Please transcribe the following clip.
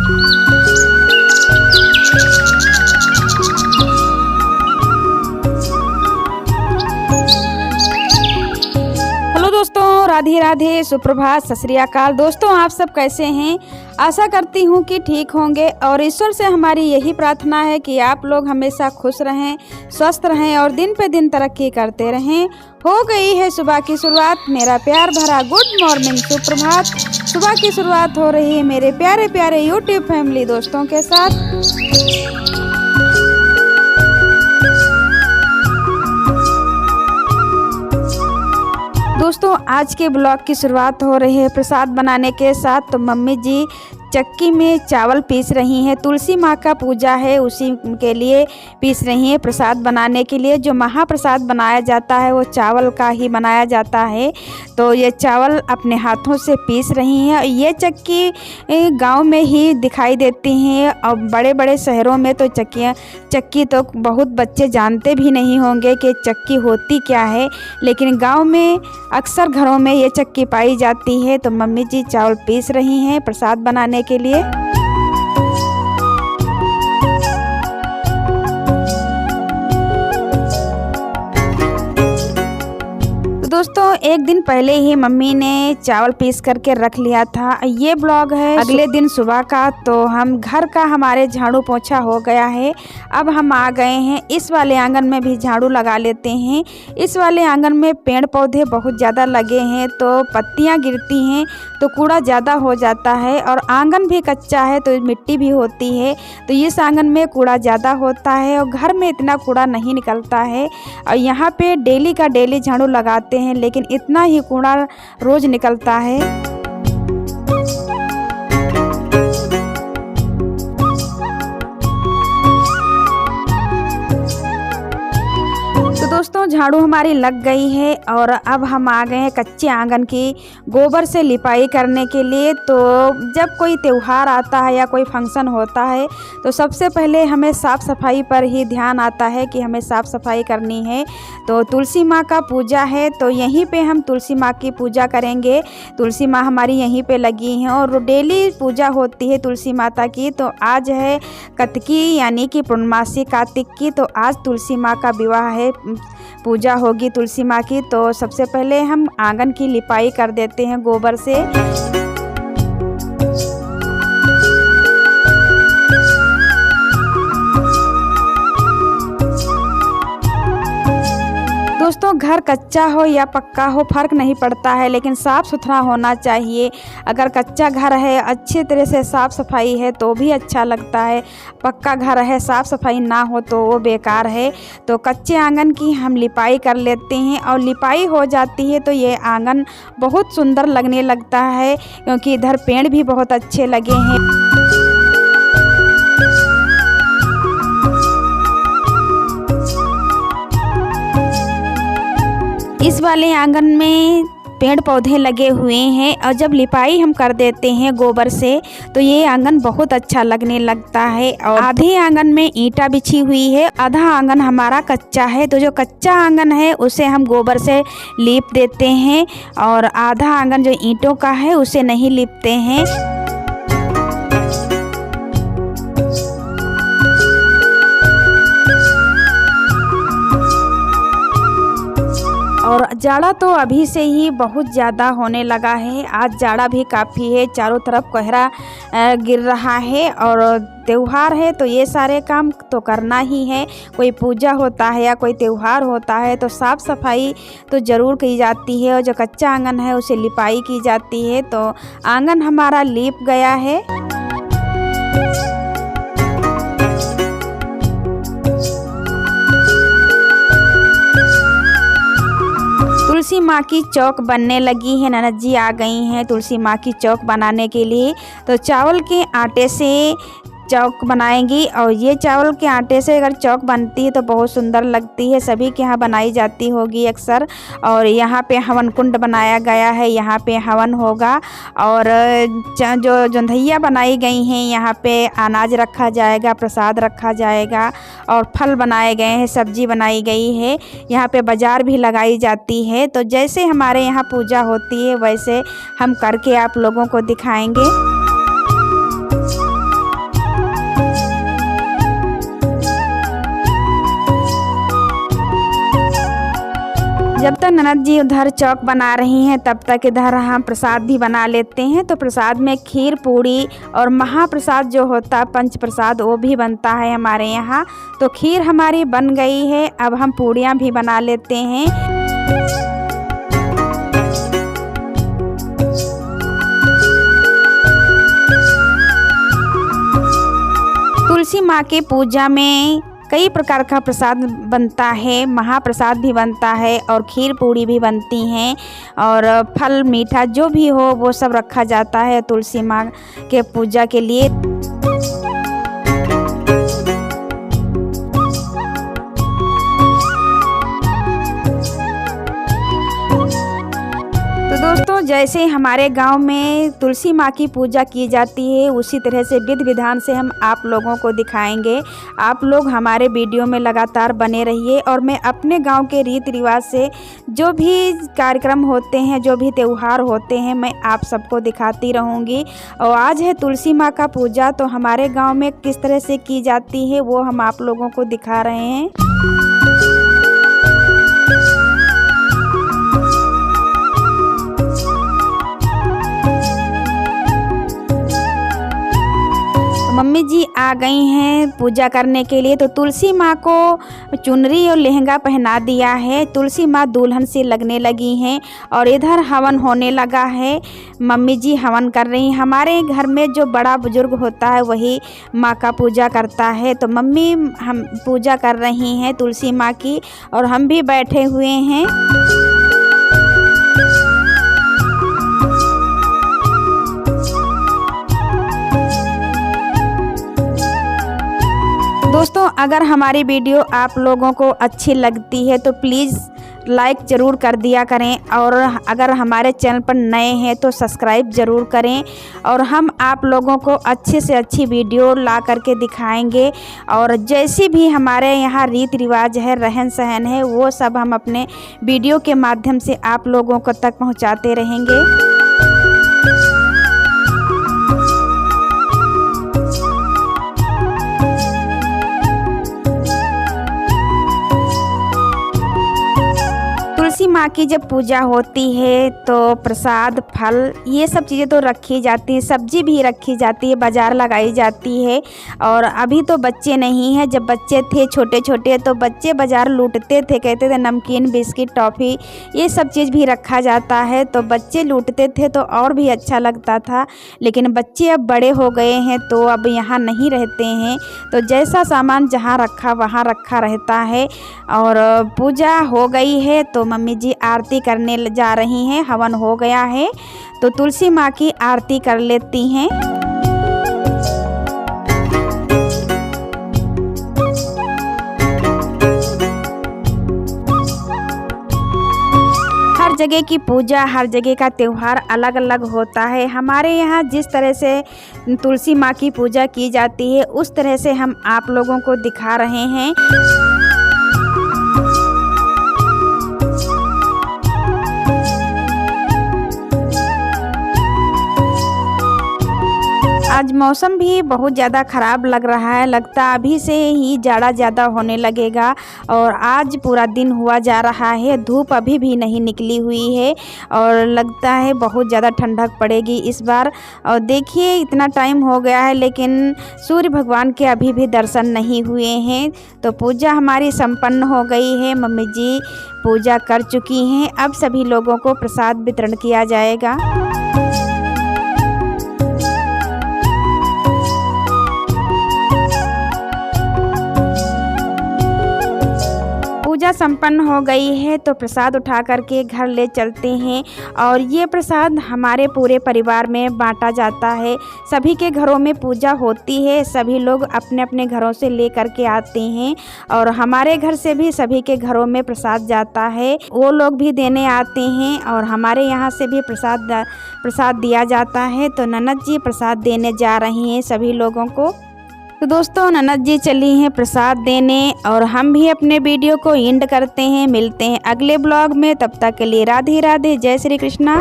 Hello दोस्तों, राधे राधे, सुप्रभात, सत श्री अकाल। दोस्तों, आप सब कैसे हैं? आशा करती हूँ कि ठीक होंगे और ईश्वर से हमारी यही प्रार्थना है कि आप लोग हमेशा खुश रहें, स्वस्थ रहें और दिन पे दिन तरक्की करते रहें। हो गई है सुबह की शुरुआत, मेरा प्यार भरा गुड मॉर्निंग, सुप्रभात। सुबह की शुरुआत हो रही है मेरे प्यारे प्यारे यूट्यूब फैमिली दोस्तों के साथ। दोस्तों, आज के ब्लॉग की शुरुआत हो रही है प्रसाद बनाने के साथ। तो मम्मी जी चक्की में चावल पीस रही हैं। तुलसी माँ का पूजा है, उसी के लिए पीस रही हैं प्रसाद बनाने के लिए। जो महाप्रसाद बनाया जाता है वो चावल का ही बनाया जाता है। तो ये चावल अपने हाथों से पीस रही हैं। ये चक्की गांव में ही दिखाई देती हैं और बड़े बड़े शहरों में तो चक्की तो बहुत बच्चे जानते भी नहीं होंगे कि चक्की होती क्या है, लेकिन गांव में अक्सर घरों में ये चक्की पाई जाती है। तो मम्मी जी चावल पीस रही हैं प्रसाद बनाने के लिए। दोस्तों, एक दिन पहले ही मम्मी ने चावल पीस करके रख लिया था। ये ब्लॉग है अगले दिन सुबह का। तो हम घर का हमारे झाड़ू पोछा हो गया है। अब हम आ गए हैं इस वाले आंगन में भी झाड़ू लगा लेते हैं। इस वाले आंगन में पेड़ पौधे बहुत ज़्यादा लगे हैं, तो पत्तियां गिरती हैं तो कूड़ा ज़्यादा हो जाता है। और आंगन भी कच्चा है तो मिट्टी भी होती है, तो इस आंगन में कूड़ा ज़्यादा होता है और घर में इतना कूड़ा नहीं निकलता है। और यहाँ पे डेली का डेली झाड़ू लगाते हैं, लेकिन इतना ही कूड़ा रोज निकलता है। दोस्तों, झाड़ू हमारी लग गई है और अब हम आ गए हैं कच्चे आंगन की गोबर से लिपाई करने के लिए। तो जब कोई त्यौहार आता है या कोई फंक्शन होता है तो सबसे पहले हमें साफ़ सफाई पर ही ध्यान आता है कि हमें साफ़ सफाई करनी है। तो तुलसी माँ का पूजा है, तो यहीं पे हम तुलसी माँ की पूजा करेंगे। तुलसी माँ हमारी यहीं पे लगी हैं और डेली पूजा होती है तुलसी माता की। तो आज है कतकी यानी कि पूर्णमासी कार्तिक की, तो आज तुलसी माँ का विवाह है, पूजा होगी तुलसी माँ की। तो सबसे पहले हम आंगन की लिपाई कर देते हैं गोबर से। दोस्तों, घर कच्चा हो या पक्का हो फ़र्क नहीं पड़ता है, लेकिन साफ़ सुथरा होना चाहिए। अगर कच्चा घर है, अच्छे तरह से साफ़ सफाई है तो भी अच्छा लगता है। पक्का घर है, साफ़ सफाई ना हो तो वो बेकार है। तो कच्चे आंगन की हम लिपाई कर लेते हैं और लिपाई हो जाती है तो ये आंगन बहुत सुंदर लगने लगता है, क्योंकि इधर पेड़ भी बहुत अच्छे लगे हैं। इस वाले आंगन में पेड़ पौधे लगे हुए हैं और जब लिपाई हम कर देते हैं गोबर से तो ये आंगन बहुत अच्छा लगने लगता है। और आधे आंगन में ईंटा बिछी हुई है, आधा आंगन हमारा कच्चा है। तो जो कच्चा आंगन है उसे हम गोबर से लीप देते हैं और आधा आंगन जो ईंटों का है उसे नहीं लीपते हैं। और जाड़ा तो अभी से ही बहुत ज़्यादा होने लगा है। आज जाड़ा भी काफ़ी है, चारों तरफ कोहरा गिर रहा है और त्यौहार है तो ये सारे काम तो करना ही है। कोई पूजा होता है या कोई त्यौहार होता है तो साफ़ सफाई तो ज़रूर की जाती है और जो कच्चा आंगन है उसे लिपाई की जाती है। तो आंगन हमारा लीप गया है। तुलसी माँ की चौक बनने लगी है। ननद जी आ गई हैं तुलसी माँ की चौक बनाने के लिए। तो चावल के आटे से चौक बनाएंगी और ये चावल के आटे से अगर चौक बनती है तो बहुत सुंदर लगती है। सभी के यहाँ बनाई जाती होगी अक्सर। और यहाँ पे हवन कुंड बनाया गया है, यहाँ पे हवन होगा। और जो जोंधैया बनाई गई हैं यहाँ पे अनाज रखा जाएगा, प्रसाद रखा जाएगा और फल बनाए गए हैं, सब्जी बनाई गई है। यहाँ पे बाज़ार भी लगाई जाती है। तो जैसे हमारे यहाँ पूजा होती है वैसे हम करके आप लोगों को दिखाएंगे। जब तक ननद जी उधर चौक बना रही हैं तब तक इधर हम प्रसाद भी बना लेते हैं। तो प्रसाद में खीर पूड़ी और महाप्रसाद जो होता है पंच प्रसाद वो भी बनता है हमारे यहाँ। तो खीर हमारी बन गई है, अब हम पूड़ियाँ भी बना लेते हैं। तुलसी माँ की पूजा में कई प्रकार का प्रसाद बनता है, महाप्रसाद भी बनता है और खीर पूड़ी भी बनती हैं और फल मीठा जो भी हो वो सब रखा जाता है तुलसी माँ के पूजा के लिए। तो दोस्तों जैसे हमारे गांव में तुलसी माँ की पूजा की जाती है उसी तरह से विधि विधान से हम आप लोगों को दिखाएंगे। आप लोग हमारे वीडियो में लगातार बने रहिए और मैं अपने गांव के रीति रिवाज से जो भी कार्यक्रम होते हैं, जो भी त्यौहार होते हैं, मैं आप सबको दिखाती रहूँगी। और आज है तुलसी माँ का पूजा, तो हमारे गाँव में किस तरह से की जाती है वो हम आप लोगों को दिखा रहे हैं। मम्मी जी आ गई हैं पूजा करने के लिए। तो तुलसी माँ को चुनरी और लहंगा पहना दिया है, तुलसी माँ दुल्हन से लगने लगी हैं और इधर हवन होने लगा है। मम्मी जी हवन कर रही हैं। हमारे घर में जो बड़ा बुजुर्ग होता है वही माँ का पूजा करता है। तो मम्मी हम पूजा कर रही हैं तुलसी माँ की और हम भी बैठे हुए हैं। दोस्तों अगर हमारी वीडियो आप लोगों को अच्छी लगती है तो प्लीज़ लाइक ज़रूर कर दिया करें और अगर हमारे चैनल पर नए हैं तो सब्सक्राइब ज़रूर करें। और हम आप लोगों को अच्छे से अच्छी वीडियो ला करके दिखाएंगे और जैसी भी हमारे यहाँ रीति रिवाज है, रहन सहन है, वो सब हम अपने वीडियो के माध्यम से आप लोगों को तक पहुँचाते रहेंगे। तुलसी माँ की जब पूजा होती है तो प्रसाद, फल, ये सब चीज़ें तो रखी जाती हैं, सब्जी भी रखी जाती है, बाज़ार लगाई जाती है। और अभी तो बच्चे नहीं हैं, जब बच्चे थे छोटे छोटे तो बच्चे बाज़ार लूटते थे, कहते थे नमकीन, बिस्किट, टॉफ़ी, ये सब चीज़ भी रखा जाता है। तो बच्चे लूटते थे तो और भी अच्छा लगता था, लेकिन बच्चे अब बड़े हो गए हैं तो अब यहाँ नहीं रहते हैं। तो जैसा सामान जहाँ रखा वहाँ रखा रहता है। और पूजा हो गई है तो मम्मी जी आरती करने जा रही हैं, हवन हो गया है तो तुलसी माँ की आरती कर लेती हैं। हर जगह की पूजा, हर जगह का त्यौहार अलग अलग होता है। हमारे यहाँ जिस तरह से तुलसी माँ की पूजा की जाती है उस तरह से हम आप लोगों को दिखा रहे हैं। आज मौसम भी बहुत ज़्यादा ख़राब लग रहा है, लगता अभी से ही जाड़ा ज़्यादा होने लगेगा। और आज पूरा दिन हुआ जा रहा है, धूप अभी भी नहीं निकली हुई है और लगता है बहुत ज़्यादा ठंडक पड़ेगी इस बार। और देखिए इतना टाइम हो गया है लेकिन सूर्य भगवान के अभी भी दर्शन नहीं हुए हैं। तो पूजा हमारी संपन्न हो गई है, मम्मी जी पूजा कर चुकी हैं। अब सभी लोगों को प्रसाद वितरण किया जाएगा। पूजा संपन्न हो गई है तो प्रसाद उठा करके घर ले चलते हैं और ये प्रसाद हमारे पूरे परिवार में बांटा जाता है। सभी के घरों में पूजा होती है, सभी लोग अपने अपने घरों से ले करके आते हैं और हमारे घर से भी सभी के घरों में प्रसाद जाता है, वो लोग भी देने आते हैं और हमारे यहाँ से भी प्रसाद दिया जाता है। तो ननद जी प्रसाद देने जा रही हैं सभी लोगों को। तो दोस्तों ननद जी चली हैं प्रसाद देने और हम भी अपने वीडियो को एंड करते हैं। मिलते हैं अगले ब्लॉग में, तब तक के लिए राधे राधे, जय श्री कृष्णा।